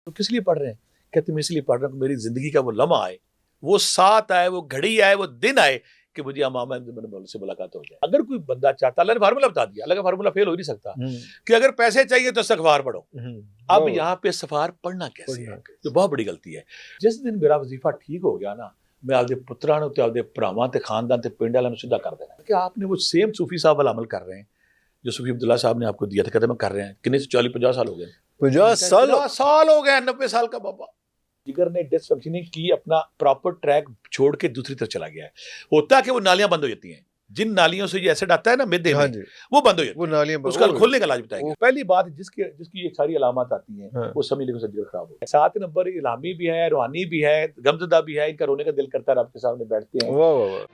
تو کس لیے پڑھ رہے ہیں؟ کہتے میں اس لیے پڑھ رہا ہوں کہ میری زندگی کا وہ لمحہ آئے، وہ ساتھ آئے، وہ گھڑی آئے، وہ دن آئے کہ مجھے امام احمد بن حنبل سے ملاقات ہو جائے۔ اگر کوئی بندہ چاہتا، اللہ نے فارمولہ بتا دیا، اللہ کا فارمولہ فیل ہو ہی نہیں سکتا کہ اگر پیسے چاہیے تو استغفار پڑھو۔ اب یہاں پہ استغفار پڑھنا کیسے ہے، جو بہت بڑی غلطی ہے۔ جس دن میرا وظیفہ ٹھیک ہو گیا نا، میں آپ دے پتراں تے آپ دے بھراواں تے خاندان تے پنڈ والوں سیدھا کر دینا کہ آپ نے وہ سیم صوفی صاحب والا عمل کر رہے ہیں جو صوفی عبداللہ صاحب نے آپ کو دیا تھا، کہتے ہیں کر رہے ہیں۔ کتنے سے 40-50 سال ہو گئے؟ 50 سال ہو گئے، 90 سال کا بابا۔ جگر نے ڈس فنکشننگ کی، اپنا پراپر ٹریک چھوڑ کے دوسری طرف چلا گیا ہے۔ ہوتا کہ وہ نالیاں بند ہو جاتی ہیں، جن نالیوں سے یہ ایسڈ آتا ہے نا میدے میں، وہ بند ہو جاتی ہیں، وہ نالیاں اس کا کھولنے کا علاج بتائیں گے۔ پہلی بات جس کی یہ ساری علامات آتی ہیں وہ سمجھ لے کہ جگر خراب ہو گیا۔ 7 نمبر الہامی بھی ہے، روحانی بھی ہے، غمزدہ بھی ہے، ان کا رونے کا دل کرتا ہے، رب کے سامنے بیٹھتے ہیں۔ واہ واہ واہ۔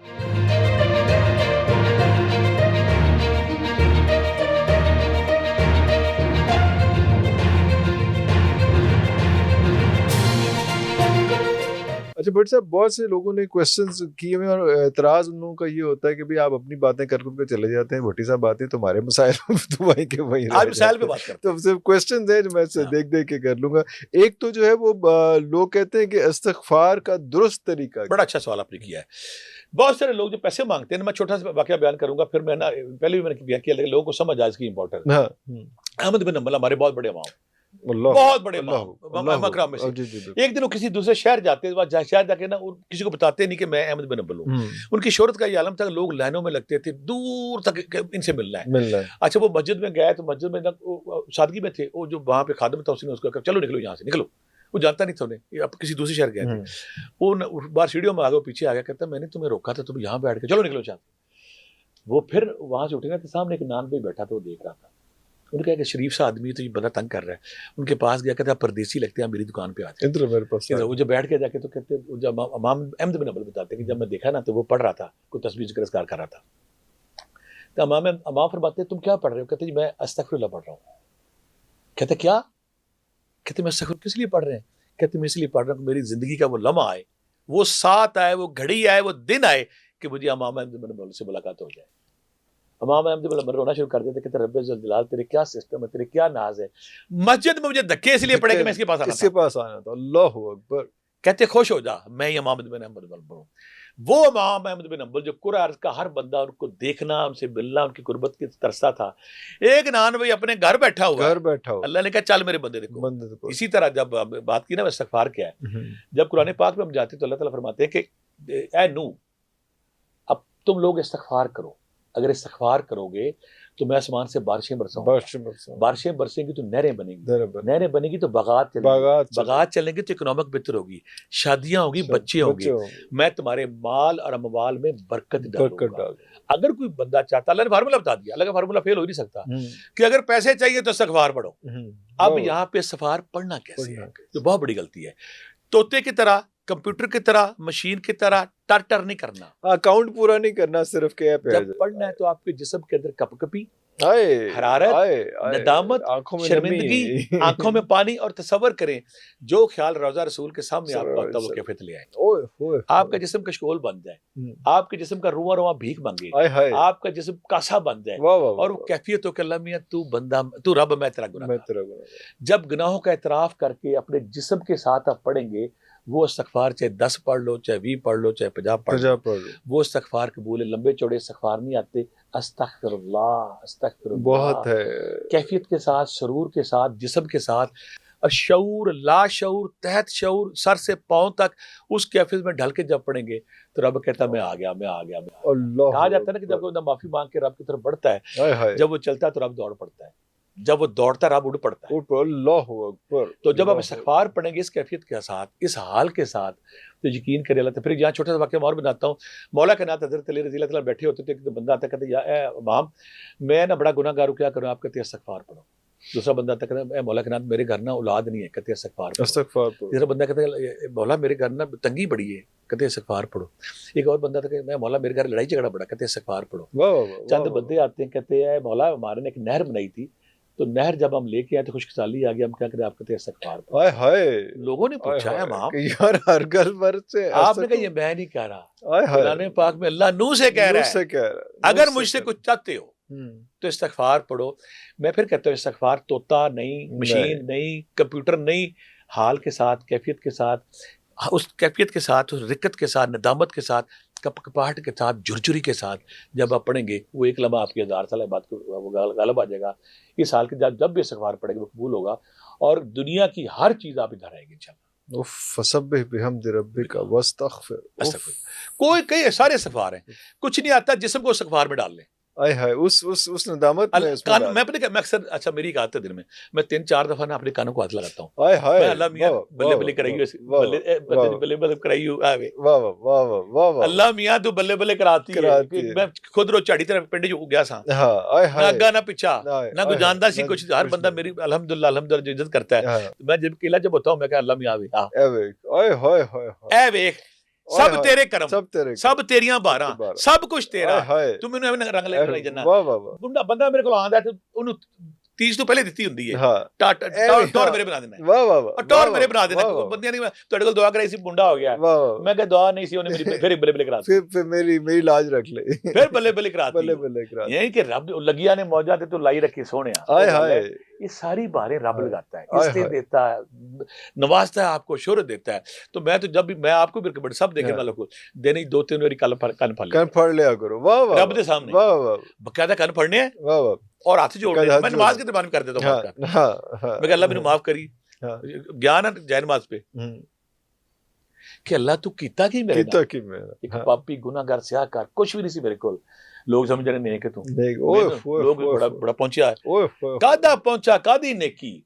اچھا بٹ صاحب، بہت سے لوگوں نے کوشچنز کیے ہوئے اور اعتراض ان لوگوں کا یہ ہوتا ہے کہ بھئی آپ اپنی باتیں کر کے چلے جاتے ہیں، بھٹی صاحب آتے ہیں تمہارے مسائل تو وہیں کے وہیں آج مسائل پہ بات کرتے ہیں۔ تو صرف کوشچنز ہیں جو میں دیکھ دیکھ کے کر لوں گا۔ ایک تو جو ہے وہ لوگ کہتے ہیں کہ استغفار کا درست طریقہ، بڑا اچھا سوال آپ نے کیا ہے۔ بہت سارے لوگ جو پیسے مانگتے ہیں، میں چھوٹا سا واقعہ بیان کروں گا، پھر میں نا پہلے بھی میں نے بیان کیا لیکن لوگوں کو سمجھ آئے اس کی امپورٹنس۔ احمد بن حنبل ہمارے بہت بڑے امام، بہت بڑے امام اکرام میں سے۔ ایک دن وہ کسی دوسرے شہر جاتے ہیں، شہر جا کے نا کسی کو بتاتے نہیں کہ میں احمد بن حنبل ہوں۔ ان کی شہرت کا یہ عالم تھا کہ لوگ لائنوں میں لگتے تھے دور تک ان سے ملنا ہے۔ اچھا وہ مسجد میں گئے تو مسجد میں سادگی میں تھے، وہ جو وہاں پہ خادم تھا اس نے اس کو کہا چلو نکلو یہاں سے، نکلو۔ وہ جانتا نہیں تھا انہیں، اب کسی دوسرے شہر گئے تھے۔ وہ بار سیڑھیوں میں آگے پیچھے آ گیا، کہتا میں نے تمہیں روکا تھا، تم یہاں بیٹھ کے چلو نکلو چاہتے۔ وہ پھر وہاں سے اٹھے گا تو سامنے ایک نان پہ بیٹھا تھا، وہ دیکھ رہا تھا۔ ان کا ایک شریف سا آدمی تو یہ بندہ تنگ کر رہا ہے، ان کے پاس گیا، کہتا پردیسی لگتے ہیں، میری دکان پہ آتے ہیں۔ وہ جب بیٹھ کے جا کے تو کہتے جب امام احمد بن حنبل بتاتے ہیں کہ جب میں دیکھا نا تو وہ پڑھ رہا تھا، کوئی تسبیح ذکر اذکار کر رہا تھا۔ تو امام فرماتے ہیں تم کیا پڑھ رہے ہو؟ کہتے جی میں استغفر اللہ پڑھ رہا ہوں۔ کہتے کیا؟ کہتے میں استغفر کس لیے پڑھ رہے ہیں؟ کہتے میں اس لیے پڑھ رہا ہوں کہ میری زندگی کا وہ لمحہ آئے، وہ ساتھ آئے، وہ گھڑی آئے، وہ دن آئے کہ مجھے امام احمد بن حنبل سے ملاقات ہو جائے۔ امام احمد بن حنبل رونا شروع کر دیتے، کہتے رب ذوالجلال تیرے کیا سسٹم ہے، تیرے کیا ناز ہے، مسجد میں مجھے دھکے اس لیے پڑے کہ میں اس کے پاس آنا تھا۔ اللہ اکبر۔ کہتے خوش ہو جا، میں ہی امام احمد بن حنبل ہوں۔ وہ امام احمد بن حنبل جو قرآن عرض کا ہر بندہ ان کو دیکھنا، ان سے ملنا، ان کی قربت کی ترستا تھا۔ ایک نان بھائی اپنے گھر بیٹھا ہوا، اللہ نے کہا چل میرے بندے دیکھو۔ اسی طرح جب بات کی نا استغفار کیا ہے، جب قرآن پاک میں ہم جاتے ہیں تو اللہ تعالیٰ فرماتے ہیں کہ اے نوح اب تم لوگ استغفار کرو، اگر استغفار کرو گے تو میں آسمان سے بارشیں برساؤں گا، بارشیں برسیں گی تو نہریں بنیں گی، نہریں بنیں گی تو باغات چلیں گے تو اکنامک بہتر ہوگی، شادیاں ہوگی، بچے ہوں گے، میں تمہارے مال اور اموال میں برکت ڈالوں گا۔ اگر کوئی بندہ چاہتا، اللہ نے فارمولہ بتا دیا، اللہ کا فارمولہ فیل ہو ہی نہیں سکتا کہ اگر پیسے چاہیے تو استغفار پڑھو۔ اب یہاں پہ استغفار پڑھنا کیسے ہے، جو بہت بڑی غلطی ہے۔ طوطے کی طرح، کمپیوٹر کی طرح، مشین کی طرح ٹر نہیں کرنا، اکاؤنٹ پورا نہیں کرنا، صرف کہ جب پڑھنا ہے تو آپ کے جسم کے اندر کپ کپی، حرارت، ندامت، شرمندگی، آنکھوں میں پانی، اور تصور کریں جو خیال روضہ رسول کے سامنے آپ کا ہوتا ہے وہ کیفیت لے آئے۔ آپ کا جسم کشکول بن جائے، آپ کے جسم کا رواں رواں بھیک مانگے، آپ کا جسم کاسا بن جائے، اور وہ کیفیت ہو کہ اللہ میاں تو بندہ، تو رب، میں تیرا گناہگار۔ جب گناہوں کا اعتراف کر کے اپنے جسم کے ساتھ آپ پڑھیں گے، وہ استغفار چاہے 10 پڑھ لو، چاہے 20 پڑھ لو، چاہے 50 پڑھ لو، وہ استغفار قبول ہے۔ لمبے چوڑے استغفار نہیں آتے، استغفر اللہ، استغفر اللہ بہت ہے، کیفیت کے ساتھ، سرور کے ساتھ، جسم کے ساتھ، اور شعور، لا شعور، تحت شعور، سر سے پاؤں تک اس کیفیت میں ڈھل کے جب پڑھیں گے تو رب کہتا میں آ گیا، میں آ گیا، میں آ گیا۔ کہا جاتا ہے نا کہ جب کوئی معافی مانگ کے رب کی طرف بڑھتا ہے، جب وہ چلتا ہے تو رب دوڑ پڑتا ہے، جب وہ دوڑتا رب اڑ پڑتا ہے۔ اللہ اکبر۔ تو جب آپ استغفار پڑھیں گے اس کیفیت کے ساتھ، اس حال کے ساتھ، تو یقین کرے اللہ۔ پھر یہاں چھوٹا سا واقعہ اور بناتا ہوں۔ مولا کے نات حضرت علی رضی اللہ تعالیٰ بیٹھے ہوتے تھے، ایک بندہ آتا کہتے یا اے امام میں نا بڑا گناہ گار ہوں، کیا کروں؟ آپ کہتے ہیں استغفار پڑھو۔ دوسرا بندہ آتا کہتا ہے اے مولا کے نات میرے گھر نا اولاد نہیں ہے، کہتے ہیں استغفار پڑھو۔ تیسرا بندہ کہتا ہے مولا میرے گھر نا تنگی بڑی ہے، کہتے ہیں استغفار پڑھو۔ ایک اور بندہ تھا کہ میں مولا میرے گھر لڑائی جھگڑا بڑا، کہتے ہیں استغفار پڑھو۔ چند بندے آتے ہیں کہتے ہیں مولا ہمارے نے ایک نہر بنائی تھی، تو نہر جب ہم لے کے آئے تو خشک سالی آ گیا، ہم کیا کریں؟ آپ کہتے ہیں استغفار پڑھو۔ لوگوں نے پوچھا ہے امام یار ہر گل پر سے آپ نے کہا یہ میں نہیں کہہ رہا، قرآن پاک میں اللہ نوح سے کہہ رہا ہے اگر مجھ سے کچھ چاہتے ہو تو استغفار پڑھو۔ میں پھر کہتا ہوں استغفار طوطا نہیں، مشین نہیں، کمپیوٹر نہیں، حال کے ساتھ، کیفیت کے ساتھ، اس کیفیت کے ساتھ، اس رکت کے ساتھ، ندامت کے ساتھ، کپاہٹ کے ساتھ، جھرجھری کے ساتھ جب آپ پڑھیں گے، وہ ایک لمحہ آپ کی 1000 سالہ بات کو وہ غالب آ جائے گا. اس حال کے جب بھی استغفار پڑھیں گے وہ قبول ہوگا، اور دنیا کی ہر چیز آپ ادھر آئے گی انشاءاللہ. فسبح بحمد ربک واستغفر. کوئی کئی سارے استغفار ہیں، کچھ نہیں آتا جسم کو استغفار میں ڈال لیں. آئے ہائے اس ندامت میں اس میں میں اپنے میں اکثر، اچھا میری ایک عادت ہے دن میں 3-4 دفعہ نا اپنے کانوں کو ہاتھ لگاتا ہوں. آئے ہائے میں اللہ میاں بلے بلے کرائیو، بلے بلے کرائیو آوے، واہ واہ واہ واہ. اللہ میاں تو بلے بلے کراتی ہے. میں خود رو چاڑی طرف پنڈ جو گیا سا، ہاں آئے نہ ہائے اگا نہ پیچھا، نہ کوئی جاندا سی کچھ. ہر بندہ میری الحمدللہ جو عزت کرتا ہے. میں جب اکیلا جب ہوتا ہوں میں کہ اللہ میاں آوے، آئے ہائے ہائے اے ویکھ سب تیرے کرم، سب تیریاں باراں، سب کچھ تیرا، تو مینوں ایویں رنگ لے کے جانا. بندہ میرے کول آندا ہے تے اونوں 30 تو پہلے دتی ہوندی ہے، ٹور میرے بنا دینا، واہ واہ واہ، ٹور میرے بنا دینا. بندیاں نہیں تواڈے کول دعا کرائی سی منڈا ہو گیا، میں کہ دعا نہیں سی، اونے میری پھر بلے بلے کرا دی، پھر میری لاج رکھ لے، پھر بلے بلے کرا دی. بلے بلے کرا. یہی کہ رب لگیا نے موجہ تے تو لائی رکھی سونیا. آئے ہائے، یہ ساری باریں رب لگاتا ہے، عزتیں دیتا ہے، نوازتا ہے آپ کو، شہرت دیتا ہے. تو میں تو جب بھی میں آپ کو بھی بڑے سب دیکھنے والوں کو دن 2-3 باری کن پھڑ لیا کرو. واہ واہ رب دے سامنے واہ واہ باقاعدہ کن پھڑنے ہیں واہ واہ، اور ہاتھ جوڑنے ہیں. میں نماز کے درمیان بھی کر دیتا ہوں، میں کہ اللہ مینوں معاف کری، گیا نا جائے نماز پہ کہ اللہ تو کیتا کی میرے نال، ایک پاپی گناہگار سیاہ کار کچھ بھی نہیں سی میرے کول. لوگ سمجھ رہے نیک ہے تو لوگ بڑا پہنچیا ہے، کادا پہنچا کادی نیکی.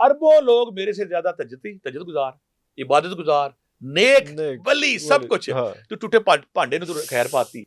اربوں لوگ میرے سے زیادہ تجد گزار، عبادت گزار، نیک، ولی، سب کچھ. تو ٹوٹے پانڈے نے تو خیر پاتی.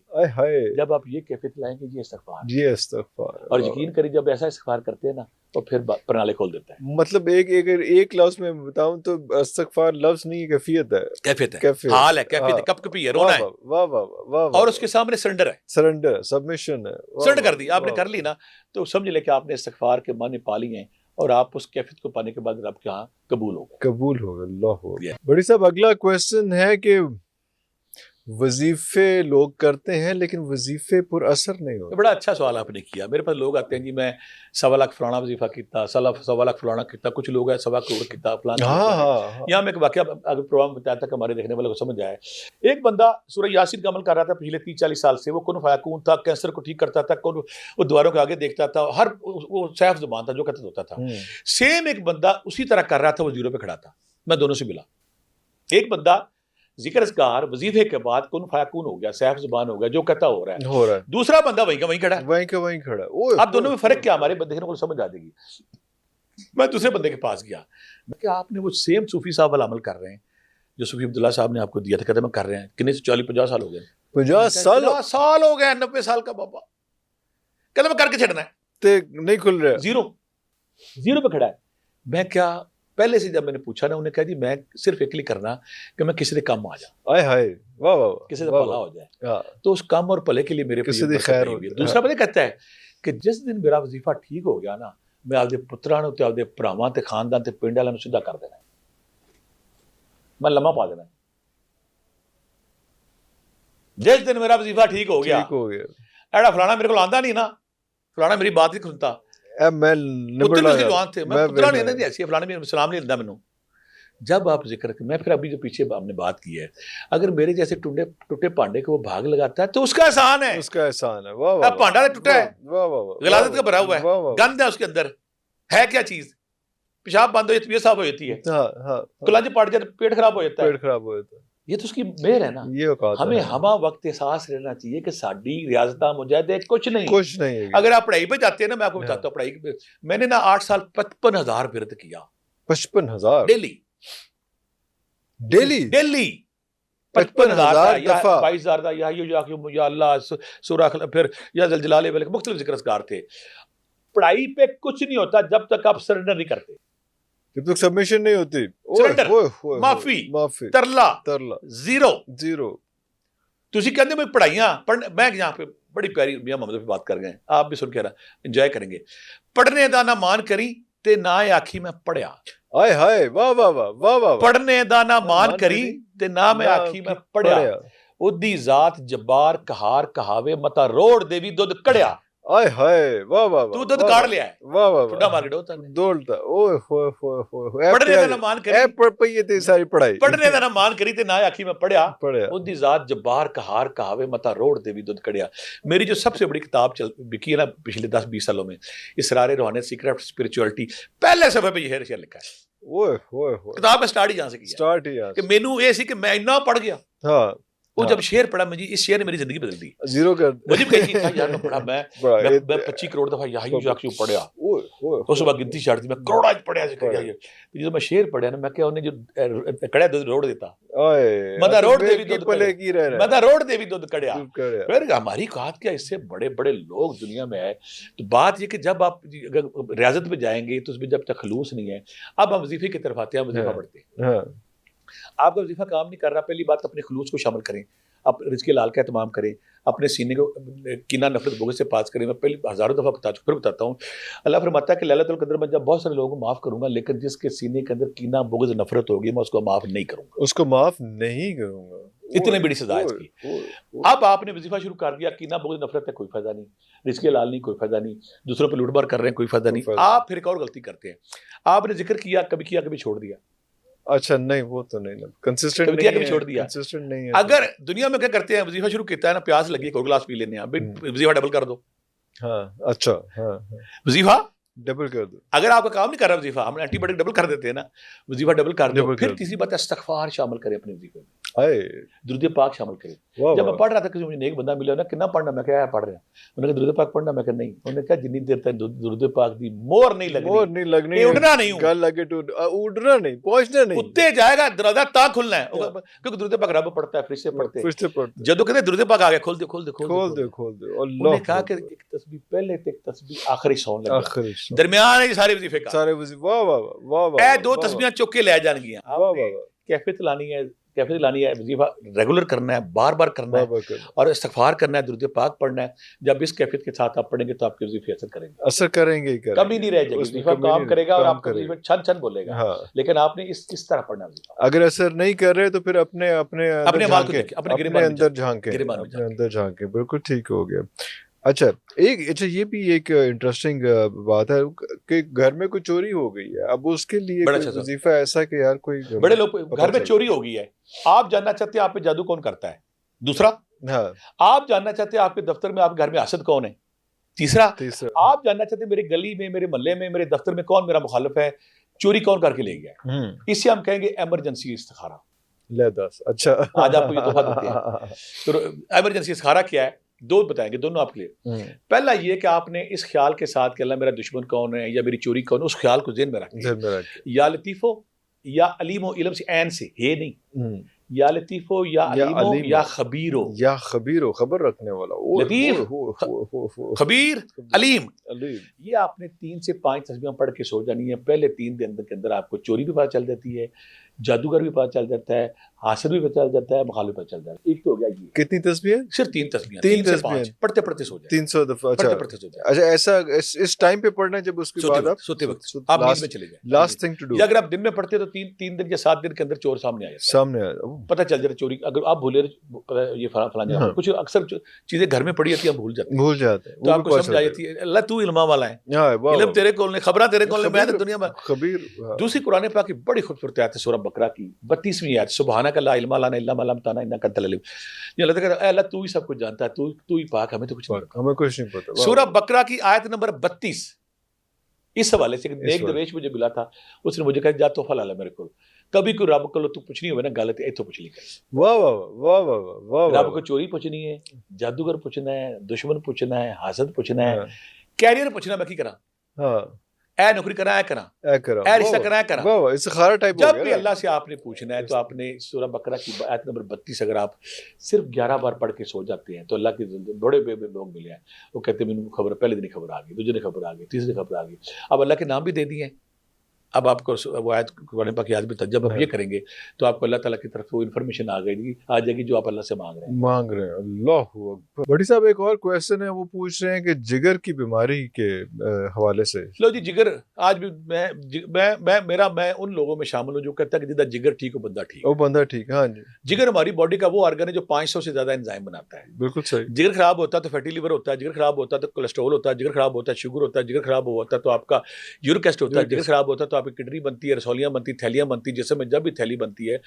جب آپ یہ کیفیت لائیں گے، یہ استغفار، اور یقین کریے جب ایسا استغفار کرتے ہیں نا تو پھر پرنالے کھول دیتا ہے. مطلب ایک لفظ میں بتاؤں تو استغفار لفظ نہیں، کیفیت ہے، کیفیت ہے، حال ہے، کیفیت ہے، کپ کپی ہے، رونا ہے، واہ واہ واہ، اور اس کے سامنے سرنڈر ہے، سرنڈر، سبمیشن ہے. سرنڈر کر دی آپ نے، کر لی نا تو سمجھ لے کہ آپ نے استغفار کے معنی پا لیے ہیں، اور آپ اس کیفیت کو پانے کے بعد رب کے ہاں قبول ہوگا. اللہ. بڑی صاحب اگلا کویسچن ہے کہ وظیفے لوگ کرتے ہیں لیکن وظیفے پر اثر نہیں ہوتا. بڑا اچھا سوال آپ نے کیا. میرے پاس لوگ آتے ہیں جی میں 1.25 لاکھ فلانا وظیفہ کیتا، 1.25 لاکھ فلانا کیتا، کچھ لوگ ہیں 1.25 کروڑ کیتا فلانا. یہاں میں ایک واقعہ اگر پروگرام بتایا تھا کہ ہمارے دیکھنے والے کو سمجھ آئے. ایک بندہ سورہ یاسین کا عمل کر رہا تھا پچھلے 30-40 سال سے. وہ کن فیکون تھا، کینسر کو ٹھیک کرتا تھا، وہ دواروں کے آگے دیکھتا تھا، ہر وہ سیف زبان تھا، جو کہتا ہوتا تھا. سیم ایک بندہ اسی طرح کر رہا تھا، وہ زیرو پہ کھڑا تھا. میں دونوں سے ملا. ایک بندہ ذکر اذکار وظیفے کے بعد کن فیکون ہو گیا، سیف زبان ہو گیا، جو کہتا ہو رہا ہے. دوسرا بندہ وہیں کا وہیں کھڑا ہے. اب دونوں میں فرق کیا ہمارے دیکھنے کو سمجھ آ جائے گی. میں دوسرے بندے کے پاس گیا کہ آپ نے وہ سیم صوفی صاحب والا عمل کر رہے ہیں جو صوفی عبداللہ صاحب نے آپ کو دیا تھا. کہتے ہیں میں کر رہے ہیں. کتنے سے 40-50 سال ہو گئے. 50 سال ہو گئے. 90 سال کا بابا کہتے میں کر کے چھڑنا ہے، نہیں کھل رہا، زیرو پہ کھڑا ہے. میں کیا پہلے سے جب میں نے پوچھا نا، انہوں نے کہا جی میں صرف ایک لیے کرنا کہ میں کسی دے کام آ جاؤں، کسی سے بھلا ہو جائے، تو اس کام اور بھلے کے لیے میرے کسی خیر ہو. دوسرا پتہ کہتا ہے کہ جس دن میرا وظیفہ ٹھیک ہو گیا نا، میں آپ دے پتراں تے آپ دے بھراواں تے خاندان تے پنڈ والوں سیدھا کر دینا ہے، میں لمحہ پا دینا ہے. جس دن میرا وظیفہ ٹھیک ہو گیا ایڈا فلانا میرے کو آندا نہیں نا، فلانا میری بات نہیں سنتا، جب آپ ذکر میں پھر ابھی جو پیچھے آپ نے بات کی ہے، اگر میرے جیسے ٹوٹے پانڈے کو وہ بھاگ لگاتا ہے تو اس کا احسان ہے، پانڈا ٹوٹا ہے، غلاظت کا بھرا ہوا ہے، گند ہے اس کے اندر، ہے کیا چیز، پیشاب بند ہو جاتی ہے، صاف ہو جاتی ہے، کلنج پڑ جاتا ہے، پیٹ خراب ہو جاتا ہے. یہ تو اس کی مہر ہے نا. ہمیں ہما وقت احساس رہنا چاہیے کہ ساڈی ریاضتہ مجاہدے کچھ نہیں. اگر آپ پڑھائی پہ جاتے ہیں نا، میں آپ کو بتاتا ہوں پڑھائی پہ میں نے نا 8 سال 55,000 ورد کیا. 55,000 ڈیلی 55,000 دفعہ 22,000 یا اللہ سورہ پھر یا زلزلہ والے مختلف ذکر اذکار تھے. پڑھائی پہ کچھ نہیں ہوتا جب تک آپ سرنڈر نہیں کرتے، جب تک سبمیشن نہیں ہوتی، سرنڈر، معافی، ترلا، زیرو. تسی کہتے ہیں پڑھائیاں پڑھنے، میں یہاں پہ بڑی پیاری میاں محمد پہ بات کر گئے، آپ بھی سن کے انجوائے کریں گے. پڑھنے دا نہ مان کری تے نہ آکھی میں پڑھیا. آئے ہائے واہ واہ واہ واہ. پڑھنے دا نہ مان کری تے نہ میں آکھی میں پڑھیا. اودی ذات جبار کہار کہاوے متا روڑ دیوی دودھ کڑیا. آئے ہائے واہ واہ تو دودھ کاٹ لیا ہے واہ واہ ٹھڈا مارکیٹ ہوتا ہے دولتا اوئے ہوئے ہوئے ہوئے پڑھنے دا نہ مان کری اے پڑھ پئی تے ساری پڑھائی پڑھنے دا نہ مان کری تے نہ آکھی میں پڑھیا پڑھیا اودی ذات جبار کہار کہاوے متا روڑ دے بھی دودھ کڑیا. میری جو سب سے بڑی کتاب بکی ہے نا پچھلے 10-20 سالوں میں اسرار روحانیت سیکرٹ اسپرچوئلٹی پہلے صفحے پہ یہ شعر لکھا ہے. اوئے ہوئے ہوئے کتاب کا سٹارٹ ہی جہاں سے کیا سٹارٹ ہی کہ مینوں یہ سی کہ میں اتنا پڑھ گیا. ہاں وہ جب شعر پڑھا مجھے اس شعر نے میری زندگی بدل دی. زیرو کر مجھے کہیں کہ یار میں پڑھا میں 25 کروڑ دفعہ یہی جا کے پڑھیا اس وقت گنتی چھاڑ دی میں کروڑا پڑھیا سے کیا یہ جب میں شعر پڑھیا نا میں کیا انہیں جو کڑیا دودھ روڑ دیتا مدا روڑ دے بھی دودھ پلے کی رہ مدا روڑ دے بھی دودھ کڑیا. پھر ہماری کہات کیا اس سے بڑے بڑے لوگ دنیا میں آئے. تو بات یہ کہ جب آپ ریاضت میں جائیں گے تو اس میں جب تک خلوص نہیں ہے. اب ہم وظیفے کی طرف آتے ہیں وظیفہ پڑھتے ہیں. آپ کا وظیفہ کام نہیں کر رہا پہلی بات اپنے خلوص کو شامل کریں آپ رزق حلال کا اہتمام کریں اپنے سینے کو کینہ نفرت بغض سے پاک کریں. میں پہلی ہزاروں دفعہ پھر بتاتا ہوں اللہ فرماتا ہے کہ لیلۃ القدر میں جب بہت سارے لوگوں کو معاف کروں گا لیکن جس کے سینے کے اندر کینہ بغض نفرت ہوگی میں اس کو معاف نہیں کروں گا. اس کو معاف نہیں کروں گا. اتنی بڑی سزا ہے اس کی. اب آپ نے وظیفہ شروع کر دیا کینہ بغض نفرت ہے کوئی فائدہ نہیں رزق حلال نہیں کوئی فائدہ نہیں دوسروں پہ لوٹ مار کر رہے ہیں کوئی فائدہ نہیں. آپ پھر ایک اور غلطی کرتے ہیں آپ نے ذکر کیا کبھی چھوڑ دیا. اچھا نہیں وہ تو نہیں کنسسٹنٹ کبھی چھوڑ دیا. کنسسٹنٹ نہیں ہے. اگر دنیا میں کیا کرتے ہیں وظیفہ شروع کیتا ہے نا پیاس لگی ایک اور گلاس پی لینے ہیں وظیفہ ڈبل کر دو. ہاں اچھا ہاں وظیفہ ڈبل کر دو. اگر آپ کا کام نہیں کر رہا وظیفہ ہم اینٹی بائیوٹک ڈبل کر دیتے ہیں نا وظیفہ ڈبل کر دو. پھر تیسری بات استغفار شامل کریں اپنے وظیفے میں درود پاک شامل کریں. جب میں پڑھ رہا تھا کہ مجھے نیک بندہ ملا نا کتنا پڑھنا میں کیا پڑھ رہا انہوں نے درود پاک پڑھنا میں کہ نہیں انہوں نے کہا جتنی دیر تک درود پاک دی مور نہیں لگنی اڑنا نہیں گل لگے تو اڑنا نہیں پہنچنا نہیں اتے جائے گا دروازہ تا کھلنا ہے کیونکہ درود پاک رب پڑھتا ہے فرشتے پڑھتے جدوں کہتے درود پاک آ گیا کھول دے. انہوں نے کہا کہ ایک تسبیح پہلے تے ایک تسبیح آخری سون لگا درمیان ہے سارے وظیفے کا سارے وظیفے. واہ واہ واہ واہ اے دو تسبیحاں چک کے لے جان گیاں. کیفیت لانی ہے وظیفہ ریگولر کرنا ہے بار بار کرنا ہے اور استغفار کرنا ہے درود پاک پڑھنا ہے. جب اس کیفیت کے ساتھ آپ پڑھیں گے تو آپ کے وظیفے اثر کریں گے کمی نہیں رہ جائے گی. وظیفہ کام کرے گا اور آپ کا وظیفہ چھن بولے گا لیکن آپ نے اس طرح پڑھنا ہے. اگر اثر نہیں کر رہے تو پھر اپنے اندر جھانکیں. بالکل ٹھیک ہو گیا. اچھا یہ بھی ایک انٹرسٹنگ بات ہے کہ گھر میں کوئی چوری ہو گئی ہے اب اس کے لیے وظیفہ ایسا کہ یار کوئی بڑے لوگ گھر میں چوری ہو گئی ہے آپ جاننا چاہتے ہیں آپ پہ جادو کون کرتا ہے. دوسرا آپ جاننا چاہتے ہیں آپ کے دفتر میں آپ گھر میں حاسد کون ہے. تیسرا آپ جاننا چاہتے ہیں میری گلی میں میرے محلے میں میرے دفتر میں کون میرا مخالف ہے چوری کون کر کے لے گیا. اس سے ہم کہیں گے ایمرجنسی استخارہ. اچھا آج آپ کو یہ تحفہ دیتے ہیں. تو ایمرجنسی استخارہ کیا ہے دو بتائیں گے دونوں آپ کے لیے. پہلا یہ کہ آپ نے اس خیال کے ساتھ کہ اللہ میرا دشمن کون ہے یا میری چوری کون ہے اس خیال کو ذہن میں رکھیں. یا لطیفو یا علیم و علم سے عین سے یہ نہیں یا لطیفو یا علیم یا خبیرو خبر رکھنے والا لطیف خبیر علیم. یہ آپ نے 3 سے 5 تسبیحاں پڑھ کے سو جانی ہے. پہلے 3 دن کے اندر آپ کو چوری بھی پتہ چل جاتی ہے جادوگر بھی پتہ چل جاتا ہے حاسد بھی پتہ چل جاتا ہے مخالف پتہ چل جاتا ہے. ایک تو ہو گیا یہ کتنی تسبیح صرف 3 تسبیحیں 3 سے 5 پڑھتے سو جائیں 300 دفعہ. اچھا ایسا اس ٹائم پہ پڑھنا ہے جب اس کے بعد آپ سوتے وقت آپ نیند میں چلے جائیں. لاسٹ تھنگ ٹو ڈو اگر آپ دن میں پڑھتے تو 3 دن یا 7 دن کے اندر چور سامنے آ پتہ چل جاتا چوری. اگر آپ بھولے یہ فلاں جگہ کچھ اکثر چیزیں گھر میں پڑی ہوتی ہیں بھول جاتے ہیں تو آپ کو سمجھ آ جاتی ہے اللہ تو علم والا ہے علم تیرے کول نے خبراں تیرے کول نے میں دنیا میں خبیر. دوسری قرآن پاک کی بڑی خوبصورت آیت ہے سورہ بقرہ کی 32ویں آیت سبحانک لا علم لنا الا ما علمتنا انک انت العلیم. یہ اللہ کہتا ہے اے اللہ تو ہی سب کچھ جانتا ہے تو ہی پاک ہمیں تو کچھ نہیں پتا. سورہ بقرہ کی آیت نمبر 32 اس حوالے سے ایک درویش مجھے ملا تھا اس نے مجھے کہا جا تحفہ لا لے میرے کو کبھی کوئی رب کو تو پوچھنی ہوئے نا گل تے ایتھوں پوچھ لی رب کو چوری پوچھنی ہے جادوگر پوچھنا ہے دشمن پوچھنا ہے حاسد پوچھنا ہے کیریئر پوچھنا میں کی کراں اے نوکری کرا اے رشتہ کرا اے کرا. جب بھی اللہ سے آپ نے پوچھنا ہے تو آپ نے سورہ بقرہ کی آیت نمبر 32 اگر آپ صرف 11 بار پڑھ کے سو جاتے ہیں تو اللہ کے بڑے لوگ ملے ہیں وہ کہتے ہیں مجھے خبر پہلے دن خبر آ گئی دوسرے دن خبر آ گئی تیسرے دن خبر آ گئی. اب اللہ کے نام بھی دے دیے اب آپ کو وہ آیت قرآن پاک کی یاد بھی تھا، جب آپ یہ کریں گے تو آپ کو اللہ تعالیٰ کی طرف وہ انفارمیشن آ جائے گی جو آپ اللہ سے مانگ رہے ہیں. اللہ اکبر. بڑی صاحب ایک اور کویسچن ہے، وہ پوچھ رہے ہیں کہ جگر کی بیماری کے حوالے سے. لو جی، جگر آج بھی میں ان لوگوں میں شامل ہوں جو کہتا ہے کہ جدھر جگر ٹھیک ہو بندہ ٹھیک. وہ بندہ ٹھیک. ہاں جی. جگر ہماری باڈی کا وہ آرگن ہے جو 500 سے زیادہ انزائم بناتا ہے. بالکل صحیح. جگر خراب ہوتا ہے تو فیٹی لیور ہوتا ہے، جگر خراب ہوتا ہے تو کولیسٹرول ہوتا ہے، جگر خراب ہوتا ہے شوگر ہوتا ہے، جگر خراب ہوتا ہے تو آپ کا یورک ایسڈ ہوتا ہے، جگر خراب ہوتا ہے تو آپ کی کڈنی بنتی ہے، رسولیاں بنتی، تھیلیاں بنتی. جسم میں جب بھی تھیلی بنتی ہے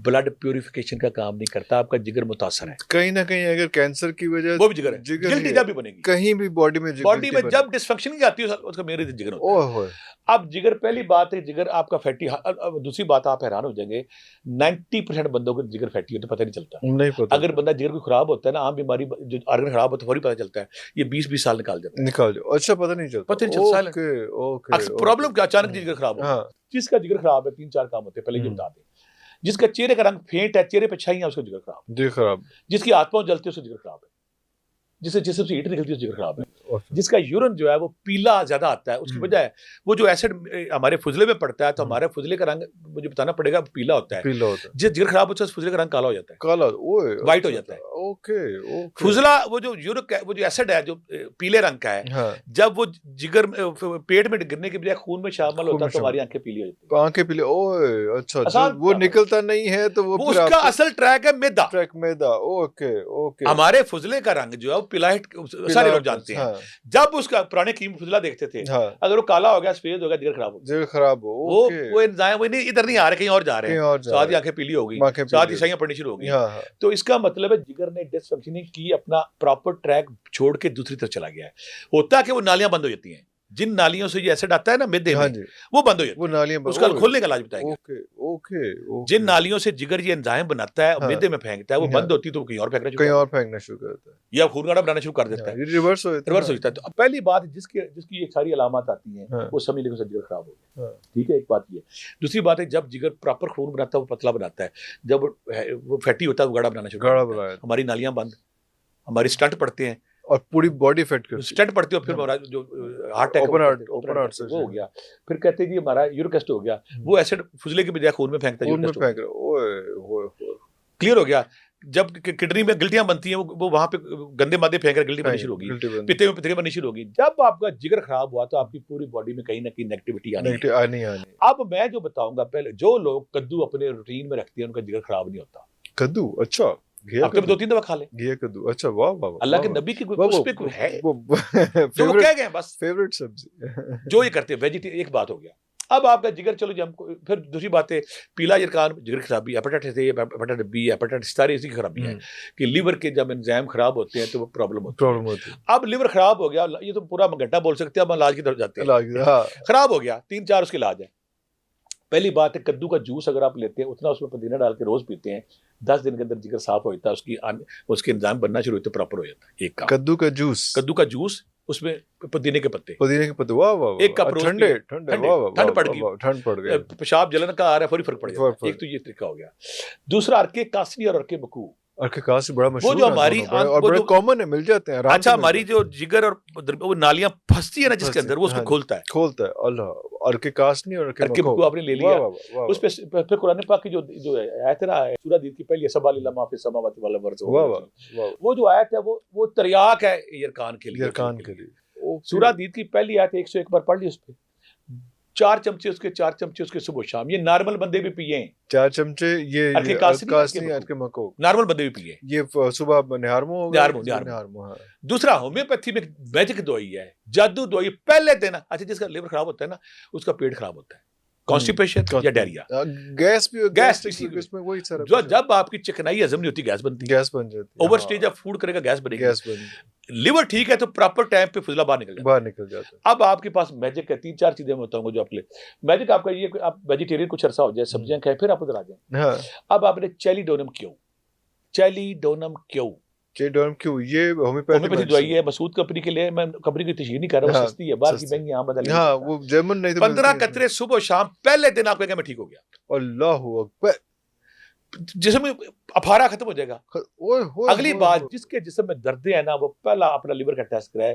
بلڈ پیوریفیکیشن کا کام نہیں کرتا، آپ کا جگر متاثر ہے. کہیں نہ کہیں اگر کینسر کی وجہ وہ بھی جگر ہے، گلٹی جب بھی بنے گی کہیں بھی باڈی میں جب ڈسفنکشن کی آتی ہے اس کا میرے جگر ہوتا ہے. اب جگر پہلی بات ہے، جگر آپ کا فیٹی. دوسری بات آپ حیران ہو جائیں گے 90% بندوں کو جگر فیٹی ہوتا ہے، پتہ نہیں چلتا. اگر بندہ جگر کو خراب ہوتا ہے نا، عام بیماری جو آرگن خراب ہوتا ہے فوری پتہ چلتا ہے، یہ 20 سال نکال جاتا ہے. اچھا، پتہ نہیں چلتا. پرابلم کیا؟ اچانک جگر خراب ہو. جس کا جگر خراب ہے 3-4 کام ہوتے ہیں، پہلے یہ بتا دیں. جس کا چہرے کا رنگ فینٹ ہے، چہرے پہ چھائیاں، اس کا جگر خراب. جس کی ہاتھ پاؤں جلتے ہیں اس کا جگر خراب ہے. جسے جسم سے ہیٹ نکلتی ہے اس کا جگر خراب ہے. جس کا یورن جو ہے وہ پیلا زیادہ آتا ہے، اس کی وجہ ہے وہ جو ایسڈ ہمارے فضلے میں پڑتا ہے تو ہمارے فضلے کا رنگ مجھے بتانا پڑے گا پیلا ہوتا ہے. جس جگر خراب ہوتا ہے اس فضلے کا رنگ کالا ہو جاتا ہے، وائٹ ہو جاتا ہے. فضلہ وہ جو یورک ہے، وہ جو ایسڈ ہے جو پیلے رنگ کا ہے، جب وہ جگر پیٹ میں گرنے کے بجائے خون میں شامل ہوتا ہے تو ہماری آنکھیں پیلی ہو جاتی ہیں. آنکھیں پیلی. اچھا، وہ نکلتا نہیں ہے تو وہ اس کا اصل ٹریک ہے میدا. اوکے. ہمارے فضلے کا رنگ جو ہے وہ پیلا، سارے لوگ جانتے ہیں. جب اس کا پرانے قیم فضلہ دیکھتے تھے، اگر وہ کالا ہو گیا، سفید ہو گیا، جگر خراب ہو، وہ انزائم وہ ادھر نہیں آ رہے، کہیں اور جا رہے ہیں، ساتھ ہی آنکھیں پیلی ہو گئی، ساتھ ہی سائیاں پڑنی شروع ہو گئی. تو اس کا مطلب ہے جگر نے ڈس فنکشننگ کی، اپنا پراپر ٹریک چھوڑ کے دوسری طرف چلا گیا ہے. ہوتا کہ وہ نالیاں بند ہو جاتی ہیں، جن نالیوں سے یہ ایسڈ آتا ہے نا میدے میں، وہ بند ہو جاتی ہے. اس کا کھولنے کا علاج بتائیں گے. جن نالیوں سے جگر یہ انزائم بناتا ہے، میدے میں پھینکتا ہے، وہ بند ہوتی ہے تو وہ کہیں اور پھینکنا شروع کرتا ہے یا خون گاڑھا بنانا شروع کر دیتا ہے، ریورس ہو جاتا ہے. تو پہلی بات جس کی یہ ساری علامات آتی ہیں وہ سمجھ لیں کہ جگر خراب ہو گیا. ٹھیک ہے، ایک بات یہ. دوسری بات ہے جب جگر پراپر خون بناتا ہے وہ پتلا بناتا ہے، جب وہ فیٹی ہوتا ہے وہ گاڑھا بنانا شروع کرتا ہے. ہماری نالیاں بند، ہماری اسٹنٹ پڑتے ہیں اور پوری باڈی فیٹ کرتی ہے، اسٹنٹ پڑتی ہے. پھر ہمارا جو ہارٹ اٹیک وہ ہو گیا. پھر کہتے ہیں جی ہمارا یورک ایسڈ ہو گیا، وہ ایسڈ فضلے کے بجائے خون میں پھینکتا ہے. کلیئر ہو گیا. جب کڈنی میں گلٹیاں بنتی ہیں، وہ وہاں پہ گندے مادے پھینک کر گلٹی بننی شروع ہوگی، پیتے میں پتھری بننی شروع ہوگی. جب آپ کا جگر خراب ہوا تو آپ کی پوری باڈی میں کہیں نہ کہیں نیگیٹیوٹی آنی ہے. اب میں جو بتاؤں گا، پہلے جو لوگ کدو اپنے روٹین میں رکھتے ہیں ان کا جگر خراب نہیں ہوتا. کدو؟ اچھا، آپ کے 2-3 دفعہ کھا لیں گیا کدو. اچھا، واہ واہ. اللہ کے نبی کی اس پہ کوئی ہے جو وہ کہہ گئے بس فیوریٹ سبزی جو یہ کرتے ہیں ویجیٹیرین. ایک بات ہو گیا. اب آپ کا جگر، چلو جی ہم کو پھر دوسری بات ہے پیلا جرکان، جگر کی خرابی، hepatitis A, hepatitis B, hepatitis ساری اسی کی خرابی ہے کہ لیور کے جب انزائم خراب ہوتے ہیں تو وہ پرابلم ہوتی ہے. اب لیور خراب ہو گیا، یہ تو پورا گھنٹہ بول سکتے ہیں، اب علاج کی طرف جاتے ہیں. خراب ہو گیا 3-4 اس کے علاج ہے. پہلی بات ہے کدو کا جوس اگر آپ لیتے ہیں اتنا اس میں پودینہ ڈال کے روز پیتے ہیں، 10 دن کے اندر جگر صاف ہوتا ہے، اس کے انزائم بننا شروع ہوتے پراپر ہو جاتا ہے. ایک کام کدو کا جوس اس میں پودینے کے پتے، واہ واہ. ایک کپ روز ٹھنڈ پڑ گئی، پیشاب جلن کا آ رہا ہے، فوری فرق پڑ جاتا ہے. ایک تو یہ طریقہ ہو گیا. دوسرا ارکے کاسنی اور ارکے مکو. ارکے بڑا مشہور وہ جو ہماری اور بڑے کامن ہے، مل جاتے ہیں. اچھا، ہماری جو جگر اور وہ نالیاں پھنستی ہے نا جس کے اندر، وہ اس کو کھولتا ہے. اللہ. ارکے کاسنی اور ارکے مکو آپ نے لے لیا. اس پہ پھر قرآن پاک کی جو آیت ہے نا، سورہ حدید کی پہلی سبح للہ ما فی السماوات والارض، وہ جو آیت ہے وہ تریاق ہے یرکان کے لیے. سورہ حدید کی پہلی آیت 101 بار پڑھ لی. اس پہ 4 چمچے اس کے صبح شام. یہ نارمل بندے بھی پیے ہیں 4 چمچے. یہ کاسنی ارکے مکو نارمل بندے بھی پیے. یہ صبح نہارمو. دوسرا ہومیوپیتھی میں میجک دوائی ہے، جادو دوائی. پہلے دن اچھا جس کا لیور خراب ہوتا ہے نا، اس کا پیٹ خراب ہوتا ہے، کانسٹیپیشن یا ڈائریا، گیس بھی میں وہی جو جب آپ کی چکنائی ہضم نہیں ہوتی، گیس بن جاتی ہے. اوور اسٹیج آف فوڈ کرے گا، گیس بنے گی. لیور ٹھیک ہے تو پراپر ٹائم پہ فضلہ باہر نکل جاتا ہے. اب آپ کے پاس میجک ہے. 3-4 چیزیں میں بتاؤں گا جو آپ لے. میجک آپ کا یہ کہ آپ ویجیٹیرین کچھ عرصہ ہو جائے، سبزیاں کھائیں، پھر آپ ادھر آ جائیں. اب آپ نے چیلیڈونم کیو، یہ ہومیوپیتھی دوائی ہے، مسعود کمپنی کے لیے. میں کمپنی کی تشہیر نہیں کر رہا، وہ سستی ہے، باہر کی مہنگی، یہاں بدل. وہ جرمن نہیں. 15 قطرے صبح شام، پہلے دن آپ کہیں میں ٹھیک ہو گیا. اللہ اکبر. جسم میں افارا ختم ہو جائے گا. اگلی بات، جس کے جسم میں دردیں ہیں نا، وہ پہلا اپنا لیور کا ٹیسٹ کرائے.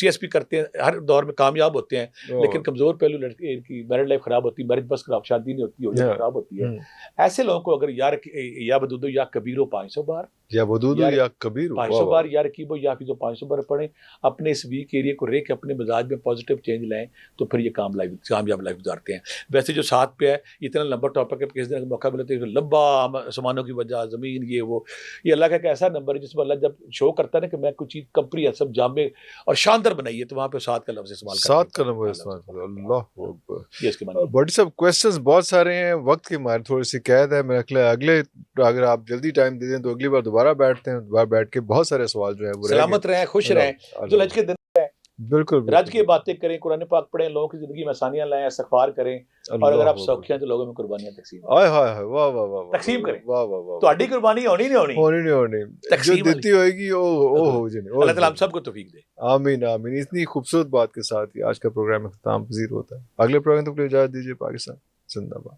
CSP کرتے ہیں, ہر دور میں کامیاب ہوتے ہیں, لیکن کمزور پہلو لڑکی کی میرڈ لائف خراب ہوتی ہے, میرج بس خراب, شادی نہیں ہوتی, خراب ہوتی ہے. ایسے لوگوں کو اگر یا بدودو یا کبیرو 500 بار, یا ودودو یا کبیر 500 بار, یا رکیبو یا حفیظو 500 بار پڑھیں, اپنے اس ویک ایریا کو رہ کے اپنے مزاج میں پازیٹیو چینج لائیں, تو پھر یہ کامیاب لائف گزارتے ہیں. ویسے جو ساتھ پہ ہے اتنا لمبا ٹاپک ہے, کس دن موقع ملے تو لمبا آسمانوں کی وجہ, زمین, یہ اللہ کا ایک ایسا نمبر ہے جس میں اللہ جب شو کرتا ہے نا کہ میں کچھ چیز کمپری سب جامع اور شاندار بنائی ہے, تو وہاں پہ 7 کا لفظ استعمال کرتے ہیں. 7 کا لفظ استعمال, اللہ اکبر. یہ اس کے معنی. بڑی سب کوسچنز بہت سارے ہیں, وقت کی مارے تھوڑی سی قید ہے. میرا خیال ہے اگلے اگر آپ جلدی ٹائم دے دیں تو اگلی بار دوبارہ بیٹھتے ہیں, دوبارہ بیٹھ کے بہت سارے سوال جو ہے وہ سلامت رہیں, خوش رہیں. جو حج کے دن بالکل رج کی باتیں کریں, قرآن پاک پڑھیں, لوگوں کی زندگی میں آسانیاں لائیں, استغفار کریں, اور اگر آپ سوکھے ہیں تو لوگوں میں قربانیاں تقسیم تقسیم کریں. تو اڈی قربانی ہونی نہیں ہونی, جو دیتی ہوئے گی وہ ہو جائے. اللہ تعالیٰ ہم سب کو توفیق دے. آمین آمین. اتنی خوبصورت بات کے ساتھ ہی آج کا پروگرام اختتام پذیر ہوتا ہے. اگلے پروگرام تک کے لیے اجازت دیجیے. پاکستان زندہ باد.